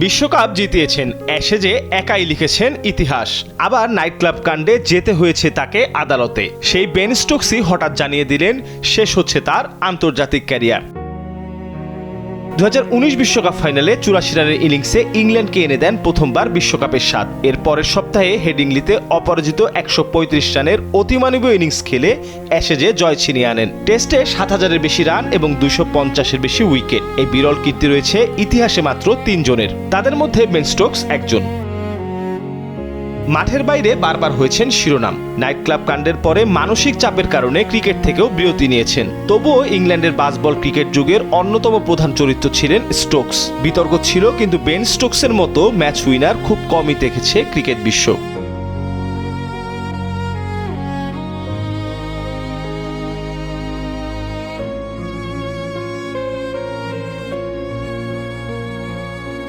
বিশ্বকাপ জিতিয়েছেন, অ্যাশেজে একাই লিখেছেন ইতিহাস। আবার নাইট ক্লাব কাণ্ডে যেতে হয়েছে তাকে আদালতে। সেই বেন স্টোকসই হঠাৎ জানিয়ে দিলেন শেষ হচ্ছে তার আন্তর্জাতিক ক্যারিয়ার। 2019 বিশ্বকাপ ফাইনালে 84 রানের ইনিংসে ইংল্যান্ডকে এনে দেন প্রথমবার বিশ্বকাপের স্বাদ। এর পরের সপ্তাহে হেডিংলিতে অপরাজিত 135 রানের অতিমানবীয় ইনিংস খেলে অ্যাশেজে জয় ছিনিয়ে আনেন। টেস্টে 7000-এর বেশি রান এবং 250-এর বেশি উইকেট, এই বিরল কীর্তি রয়েছে ইতিহাসে মাত্র 3 জনের। তাদের মধ্যে বেন স্টোকস একজন। মাঠের বাইরে বারবার হয়েছেন শিরোনাম। নাইট ক্লাব কাণ্ডের পরে মানসিক চাপের কারণে ক্রিকেট থেকেও বিরতি নিয়েছেন। তবুও ইংল্যান্ডের বাসবল ক্রিকেট যুগের অন্যতম প্রধান চরিত্র ছিলেন স্টোকস। বিতর্ক ছিল, কিন্তু বেন স্টোকসের মতো ম্যাচ উইনার খুব কমই দেখেছে ক্রিকেট বিশ্ব।